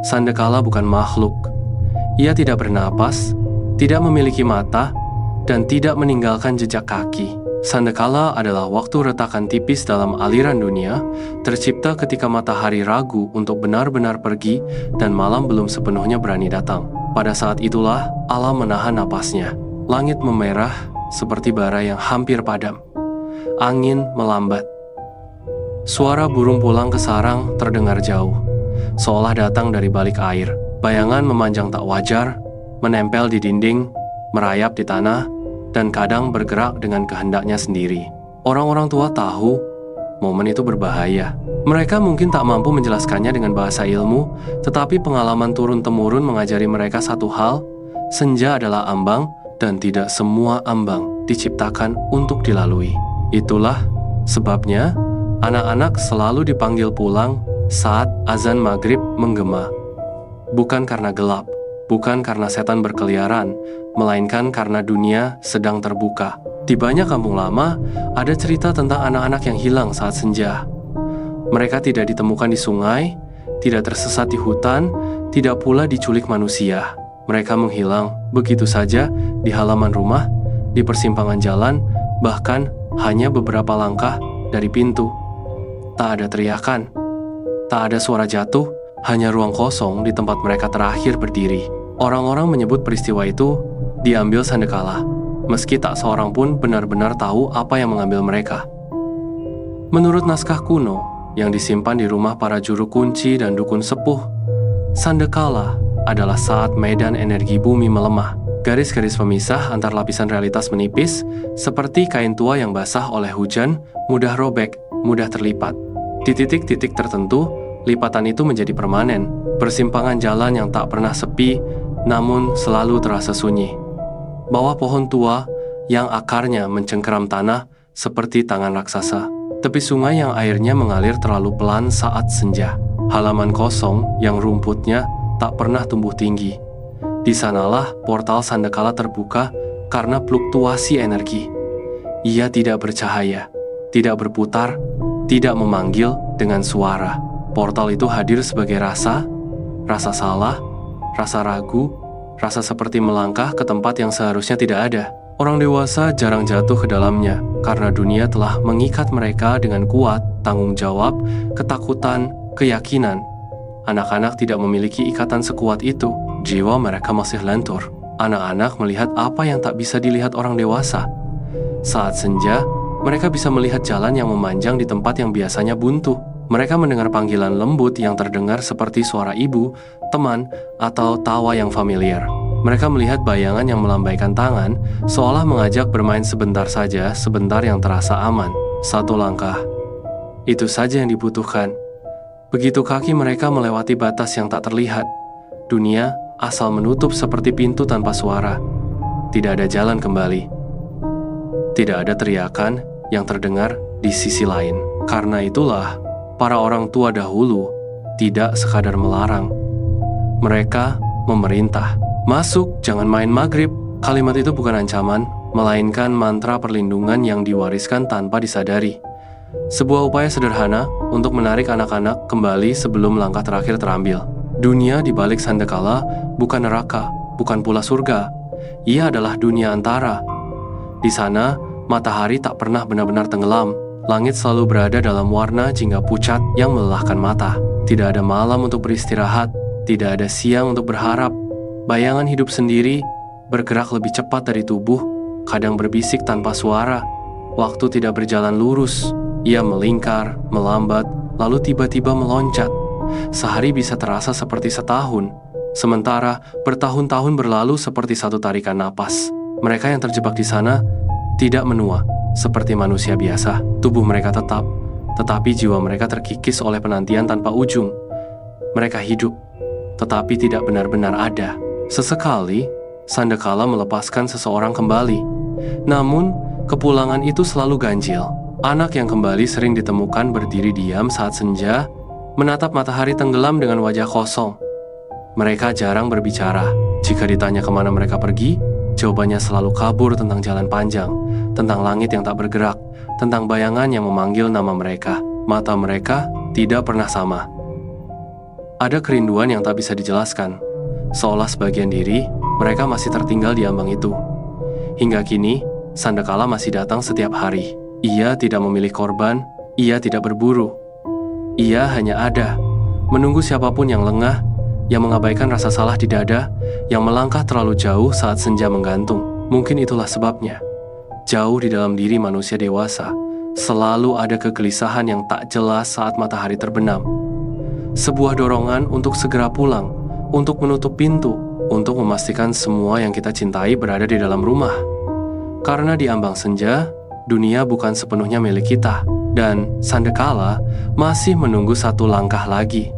Sandekala bukan makhluk. Ia tidak bernapas, tidak memiliki mata, dan tidak meninggalkan jejak kaki. Sandekala adalah waktu retakan tipis dalam aliran dunia, tercipta ketika matahari ragu untuk benar-benar pergi dan malam belum sepenuhnya berani datang. Pada saat itulah alam menahan napasnya. Langit memerah seperti bara yang hampir padam. Angin melambat. Suara burung pulang ke sarang terdengar jauh, seolah datang dari balik air. Bayangan memanjang tak wajar, menempel di dinding, merayap di tanah, dan kadang bergerak dengan kehendaknya sendiri. Orang-orang tua tahu momen itu berbahaya. Mereka mungkin tak mampu menjelaskannya dengan bahasa ilmu, tetapi pengalaman turun-temurun mengajari mereka satu hal: senja adalah ambang, dan tidak semua ambang diciptakan untuk dilalui. Itulah sebabnya anak-anak selalu dipanggil pulang saat azan maghrib menggema. Bukan karena gelap, bukan karena setan berkeliaran, melainkan karena dunia sedang terbuka. Di banyak kampung lama, ada cerita tentang anak-anak yang hilang saat senja. Mereka tidak ditemukan di sungai, tidak tersesat di hutan, tidak pula diculik manusia. Mereka menghilang begitu saja di halaman rumah, di persimpangan jalan, bahkan hanya beberapa langkah dari pintu. Tak ada teriakan, tak ada suara jatuh, hanya ruang kosong di tempat mereka terakhir berdiri. Orang-orang menyebut peristiwa itu diambil Sandekala, meski tak seorang pun benar-benar tahu apa yang mengambil mereka. Menurut naskah kuno yang disimpan di rumah para juru kunci dan dukun sepuh, Sandekala adalah saat medan energi bumi melemah. Garis-garis pemisah antar lapisan realitas menipis, seperti kain tua yang basah oleh hujan, mudah robek, mudah terlipat. Di titik-titik tertentu, lipatan itu menjadi permanen. Persimpangan jalan yang tak pernah sepi, namun selalu terasa sunyi. Bawah pohon tua yang akarnya mencengkeram tanah seperti tangan raksasa. Tepi sungai yang airnya mengalir terlalu pelan saat senja. Halaman kosong yang rumputnya tak pernah tumbuh tinggi. Di sanalah portal Sandekala terbuka karena fluktuasi energi. Ia tidak bercahaya, tidak berputar, tidak memanggil dengan suara. Portal itu hadir sebagai rasa salah, rasa ragu, rasa seperti melangkah ke tempat yang seharusnya tidak ada. Orang dewasa jarang jatuh ke dalamnya karena dunia telah mengikat mereka dengan kuat, tanggung jawab, ketakutan, keyakinan. Anak-anak tidak memiliki ikatan sekuat itu. Jiwa mereka masih lentur. Anak-anak melihat apa yang tak bisa dilihat orang dewasa. Saat senja, mereka bisa melihat jalan yang memanjang di tempat yang biasanya buntu. Mereka mendengar panggilan lembut yang terdengar seperti suara ibu, teman, atau tawa yang familiar. Mereka melihat bayangan yang melambaikan tangan, seolah mengajak bermain sebentar saja, sebentar yang terasa aman. Satu langkah. Itu saja yang dibutuhkan. Begitu kaki mereka melewati batas yang tak terlihat, dunia asal menutup seperti pintu tanpa suara. Tidak ada jalan kembali. Tidak ada teriakan yang terdengar di sisi lain. Karena itulah, para orang tua dahulu tidak sekadar melarang. Mereka memerintah. Masuk, jangan main maghrib. Kalimat itu bukan ancaman, melainkan mantra perlindungan yang diwariskan tanpa disadari. Sebuah upaya sederhana untuk menarik anak-anak kembali sebelum langkah terakhir terambil. Dunia di balik Sandekala bukan neraka, bukan pula surga. Ia adalah dunia antara. Di sana, matahari tak pernah benar-benar tenggelam. Langit selalu berada dalam warna jingga pucat yang melelahkan mata. Tidak ada malam untuk beristirahat, tidak ada siang untuk berharap. Bayangan hidup sendiri bergerak lebih cepat dari tubuh, kadang berbisik tanpa suara. Waktu tidak berjalan lurus. Ia melingkar, melambat, lalu tiba-tiba meloncat. Sehari bisa terasa seperti setahun, sementara bertahun-tahun berlalu seperti satu tarikan napas. Mereka yang terjebak di sana tidak menua seperti manusia biasa. Tubuh mereka tetap, tetapi jiwa mereka terkikis oleh penantian tanpa ujung. Mereka hidup, tetapi tidak benar-benar ada. Sesekali, Sandekala melepaskan seseorang kembali. Namun, kepulangan itu selalu ganjil. Anak yang kembali sering ditemukan berdiri diam saat senja, menatap matahari tenggelam dengan wajah kosong. Mereka jarang berbicara. Jika ditanya kemana mereka pergi, jawabannya selalu kabur tentang jalan panjang, tentang langit yang tak bergerak, tentang bayangan yang memanggil nama mereka. Mata mereka tidak pernah sama. Ada kerinduan yang tak bisa dijelaskan, seolah sebagian diri mereka masih tertinggal di ambang itu. Hingga kini, Sandakala masih datang setiap hari. Ia tidak memilih korban, ia tidak berburu. Ia hanya ada, menunggu siapapun yang lengah, yang mengabaikan rasa salah di dada, yang melangkah terlalu jauh saat senja menggantung. Mungkin itulah sebabnya, jauh di dalam diri manusia dewasa, selalu ada kegelisahan yang tak jelas saat matahari terbenam. Sebuah dorongan untuk segera pulang, untuk menutup pintu, untuk memastikan semua yang kita cintai berada di dalam rumah. Karena di ambang senja, dunia bukan sepenuhnya milik kita, dan Sandakala masih menunggu satu langkah lagi.